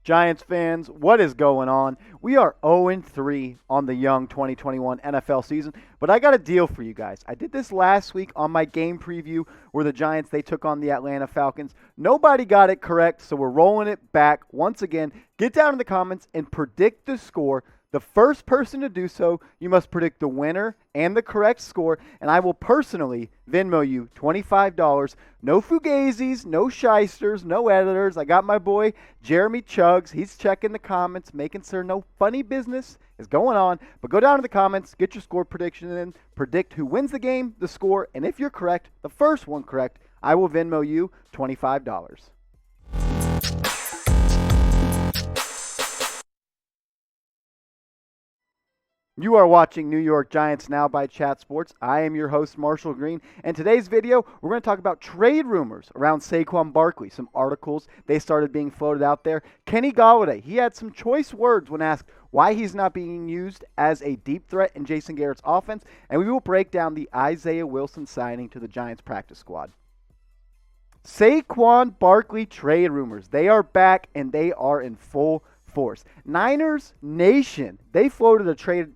Giants fans, what is going on? We are 0-3 on the young 2021 NFL season, but I got a deal for you guys. I did this last week on my game preview where the Giants, they took on the Atlanta Falcons. Nobody got it correct, so we're rolling it back once again. Get down in the comments and predict the score. The first person to do so, you must predict the winner and the correct score, and I will personally Venmo you $25. No fugazis, no shysters, no editors. I got my boy Jeremy Chugs. He's checking the comments, making sure no funny business is going on. But go down in the comments, get your score prediction in, predict who wins the game, the score, and if you're correct, the first one correct, I will Venmo you $25. You are watching New York Giants Now by Chat Sports. I am your host, Marshall Green, and today's video, we're going to talk about trade rumors around Saquon Barkley. Some articles, they started being floated out there. Kenny Golladay, he had some choice words when asked why he's not being used as a deep threat in Jason Garrett's offense, and we will break down the Isaiah Wilson signing to the Giants practice squad. Saquon Barkley trade rumors, they are back and they are in full force. NinerNation, they floated a trade,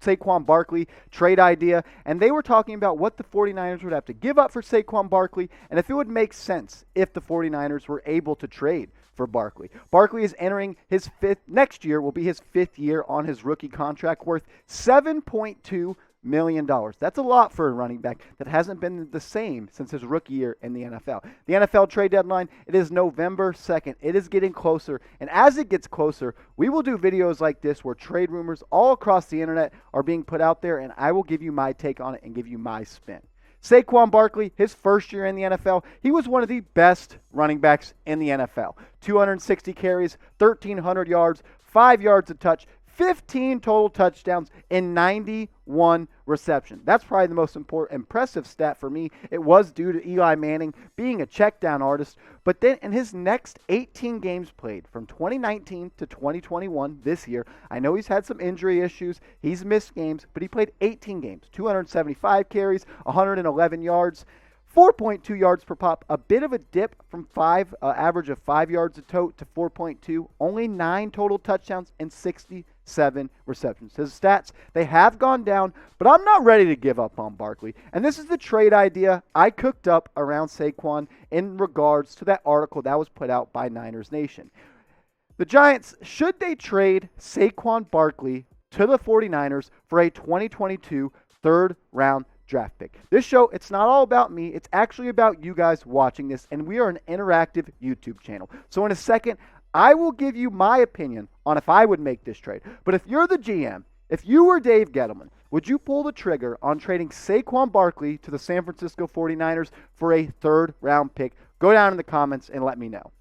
Saquon Barkley trade idea, and they were talking about what the 49ers would have to give up for Saquon Barkley and if it would make sense if the 49ers were able to trade for Barkley. Barkley is entering his next year will be his fifth year on his rookie contract worth $7.2 million. That's a lot for a running back that hasn't been the same since his rookie year in the NFL. The NFL trade deadline, it is November 2nd. It is getting closer, and as it gets closer, we will do videos like this where trade rumors all across the internet are being put out there, and I will give you my take on it and give you my spin. Saquon Barkley, his first year in the NFL, he was one of the best running backs in the NFL. 260 carries, 1,300 yards, 5 yards a touch, 15 total touchdowns, and 91 receptions. That's probably the most impressive stat for me. It was due to Eli Manning being a check down artist. But then in his next 18 games played from 2019 to 2021 this year, I know he's had some injury issues. He's missed games, but he played 18 games, 275 carries, 111 yards. 4.2 yards per pop, a bit of a dip from average of 5 yards a tote to 4.2, only 9 total touchdowns and 67 receptions. His stats, they have gone down, but I'm not ready to give up on Barkley. And this is the trade idea I cooked up around Saquon in regards to that article that was put out by NinerNation. The Giants, should they trade Saquon Barkley to the 49ers for a 2022 third-round draft pick? This show, it's not all about me. It's actually about you guys watching this, and we are an interactive YouTube channel. So in a second, I will give you my opinion on if I would make this trade. But if you're the GM, if you were Dave Gettleman, would you pull the trigger on trading Saquon Barkley to the San Francisco 49ers for a third-round pick? Go down in the comments and let me know.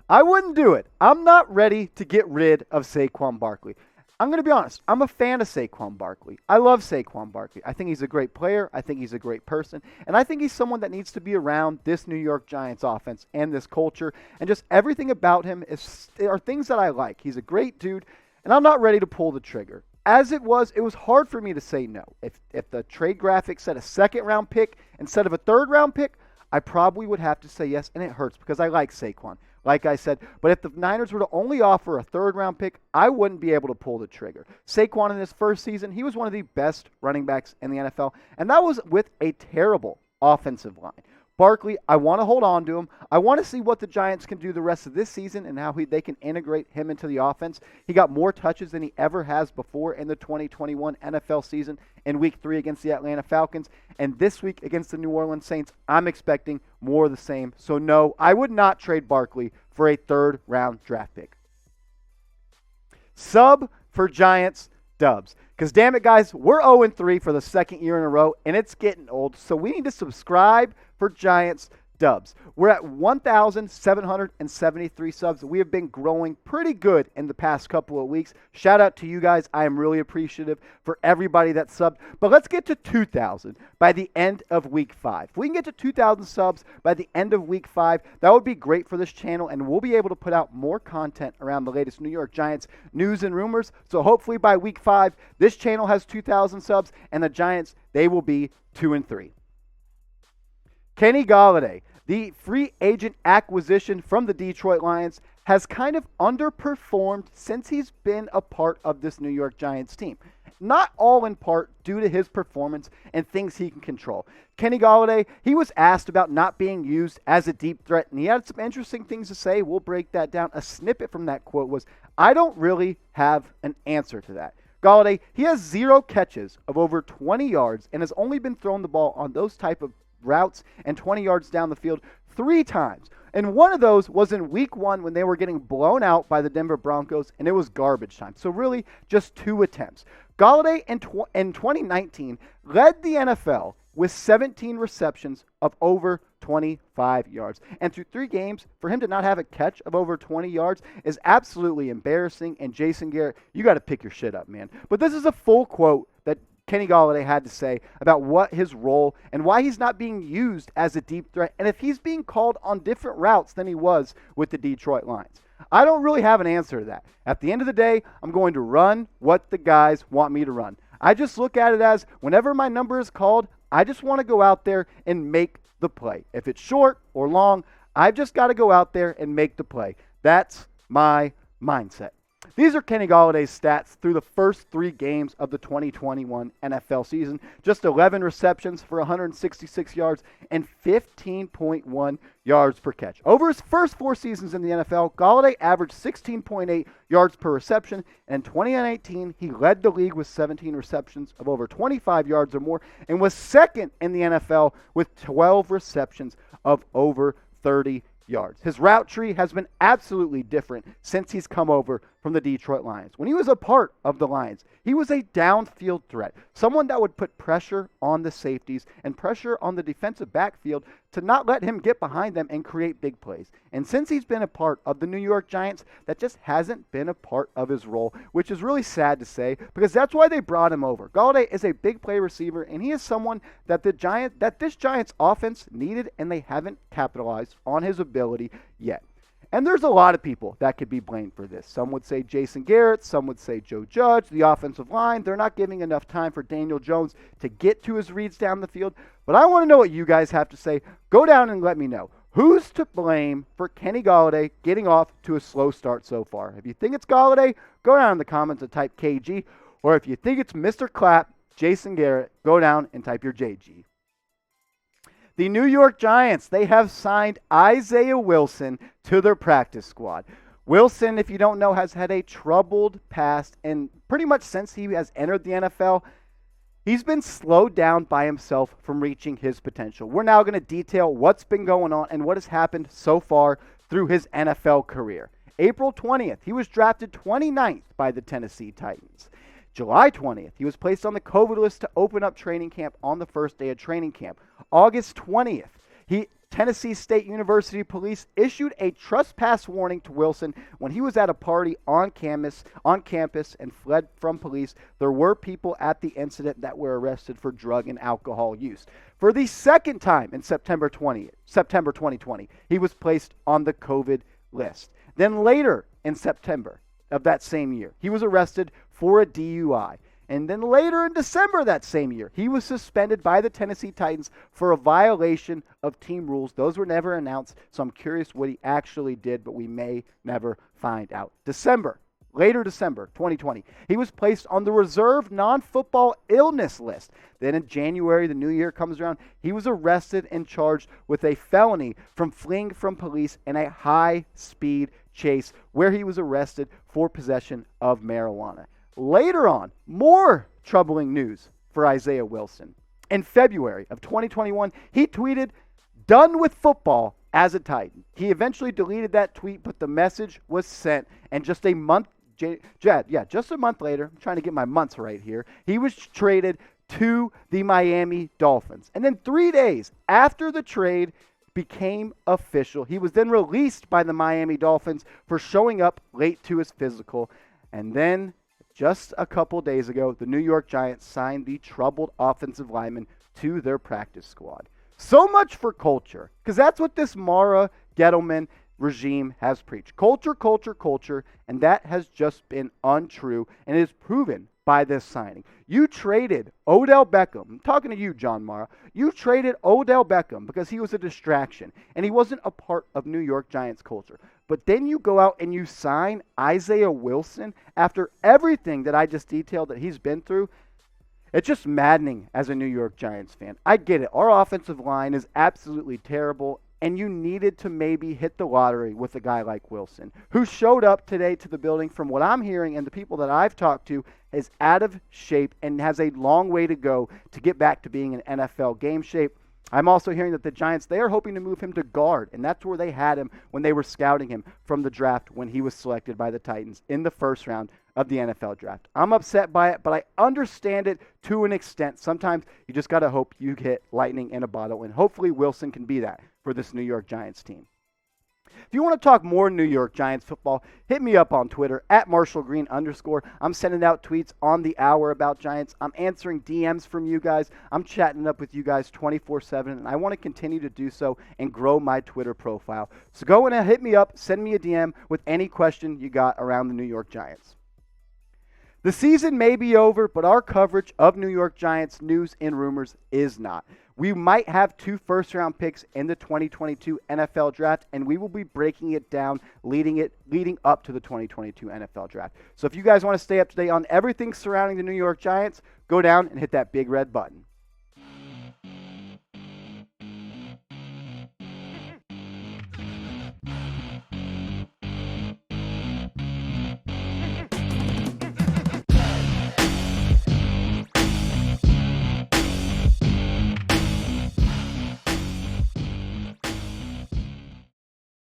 I wouldn't do it. I'm not ready to get rid of Saquon Barkley. I'm going to be honest. I'm a fan of Saquon Barkley. I love Saquon Barkley. I think he's a great player. I think he's a great person. And I think he's someone that needs to be around this New York Giants offense and this culture. And just everything about him are things that I like. He's a great dude. And I'm not ready to pull the trigger. As it was hard for me to say no. If the trade graphic said a second-round pick instead of a third-round pick, I probably would have to say yes. And it hurts because I like Saquon, like I said. But if the Niners were to only offer a third-round pick, I wouldn't be able to pull the trigger. Saquon in his first season, he was one of the best running backs in the NFL, and that was with a terrible offensive line. Barkley, I want to hold on to him. I want to see what the Giants can do the rest of this season and how they can integrate him into the offense. He got more touches than he ever has before in the 2021 NFL season in Week 3 against the Atlanta Falcons. And this week against the New Orleans Saints, I'm expecting more of the same. So no, I would not trade Barkley for a third-round draft pick. Sub for Giants dubs. Because damn it, guys, we're 0-3 for the second year in a row, and it's getting old. So we need to subscribe for Giants dubs. We're at 1,773 subs. We have been growing pretty good in the past couple of weeks. Shout out to you guys. I am really appreciative for everybody that subbed. But let's get to 2,000 by the end of Week 5. If we can get to 2,000 subs by the end of Week 5, that would be great for this channel, and we'll be able to put out more content around the latest New York Giants news and rumors. So hopefully by Week 5, this channel has 2,000 subs, and the Giants, they will be 2-3. Kenny Golladay. The free agent acquisition from the Detroit Lions has kind of underperformed since he's been a part of this New York Giants team. Not all in part due to his performance and things he can control. Kenny Golladay, he was asked about not being used as a deep threat, and he had some interesting things to say. We'll break that down. A snippet from that quote was, "I don't really have an answer to that." Golladay, he has 0 catches of over 20 yards and has only been thrown the ball on those type of routes and 20 yards down the field 3 times. And one of those was in week 1 when they were getting blown out by the Denver Broncos, and it was garbage time. So really just 2 attempts. Golladay in 2019 led the NFL with 17 receptions of over 25 yards. And through 3 games, for him to not have a catch of over 20 yards is absolutely embarrassing. And Jason Garrett, you got to pick your shit up, man. But this is a full quote that Kenny Golladay had to say about what his role and why he's not being used as a deep threat, and if he's being called on different routes than he was with the Detroit Lions. I don't really have an answer to that. At the end of the day, I'm going to run what the guys want me to run. I just look at it as whenever my number is called, I just want to go out there and make the play. If it's short or long, I've just got to go out there and make the play. That's my mindset. These are Kenny Golladay's stats through the first 3 games of the 2021 NFL season. Just 11 receptions for 166 yards and 15.1 yards per catch. Over his first 4 seasons in the NFL, Golladay averaged 16.8 yards per reception. And in 2019, he led the league with 17 receptions of over 25 yards or more and was second in the NFL with 12 receptions of over 30 yards. His route tree has been absolutely different since he's come over from the Detroit Lions. When he was a part of the Lions, he was a downfield threat, someone that would put pressure on the safeties and pressure on the defensive backfield to not let him get behind them and create big plays. And since he's been a part of the New York Giants, that just hasn't been a part of his role, which is really sad to say because that's why they brought him over. Golladay is a big play receiver, and he is someone that this Giants offense needed, and they haven't capitalized on his ability yet. And there's a lot of people that could be blamed for this. Some would say Jason Garrett. Some would say Joe Judge, the offensive line. They're not giving enough time for Daniel Jones to get to his reads down the field. But I want to know what you guys have to say. Go down and let me know. Who's to blame for Kenny Golladay getting off to a slow start so far? If you think it's Golladay, go down in the comments and type KG. Or if you think it's Mr. Clapp, Jason Garrett, go down and type your JG. The New York Giants, they have signed Isaiah Wilson to their practice squad. Wilson, if you don't know, has had a troubled past, and pretty much since he has entered the NFL, he's been slowed down by himself from reaching his potential. We're now going to detail what's been going on and what has happened so far through his NFL career. April 20th, he was drafted 29th by the Tennessee Titans. July 20th, he was placed on the COVID list to open up training camp on the first day of training camp. August 20th, Tennessee State University police issued a trespass warning to Wilson when he was at a party on campus and fled from police. There were people at the incident that were arrested for drug and alcohol use. For the second time in September 2020, he was placed on the COVID list. Then later in September of that same year, he was arrested for a DUI. And then later in December that same year, he was suspended by the Tennessee Titans for a violation of team rules. Those were never announced, so I'm curious what he actually did, but we may never find out. Later December 2020, he was placed on the reserve non-football illness list. Then in January, the new year comes around, he was arrested and charged with a felony from fleeing from police in a high-speed chase where he was arrested for possession of marijuana. Later on, more troubling news for Isaiah Wilson. In February of 2021, he tweeted, "Done with football as a Titan." He eventually deleted that tweet, but the message was sent, and just a month later, I'm trying to get my months right here, he was traded to the Miami Dolphins. And then 3 days after the trade became official, he was then released by the Miami Dolphins for showing up late to his physical. And then just a couple days ago, the New York Giants signed the troubled offensive lineman to their practice squad. So much for culture, because that's what this Mara Gettleman regime has preached. Culture, culture, culture, and that has just been untrue, and it is proven by this signing. You traded Odell Beckham. I'm talking to you, John Mara. You traded Odell Beckham because he was a distraction and he wasn't a part of New York Giants culture. But then you go out and you sign Isaiah Wilson after everything that I just detailed that he's been through. It's just maddening as a New York Giants fan. I get it. Our offensive line is absolutely terrible, and you needed to maybe hit the lottery with a guy like Wilson, who showed up today to the building, from what I'm hearing and the people that I've talked to, is out of shape and has a long way to go to get back to being in NFL game shape. I'm also hearing that the Giants, they are hoping to move him to guard, and that's where they had him when they were scouting him from the draft when he was selected by the Titans in the first round of the NFL draft. I'm upset by it, but I understand it to an extent. Sometimes you just got to hope you hit lightning in a bottle, and hopefully Wilson can be that for this New York Giants team. If you want to talk more New York Giants football, hit me up on Twitter at @MarshallGreen_. I'm sending out tweets on the hour about Giants. I'm answering DMs from you guys. I'm chatting up with you guys 24/7, and I want to continue to do so and grow my Twitter profile. So go and hit me up, send me a DM with any question you got around the New York Giants. The season may be over, but our coverage of New York Giants news and rumors is not. We might have 2 first-round picks in the 2022 NFL Draft, and we will be breaking it down, leading up to the 2022 NFL Draft. So if you guys want to stay up to date on everything surrounding the New York Giants, go down and hit that big red button.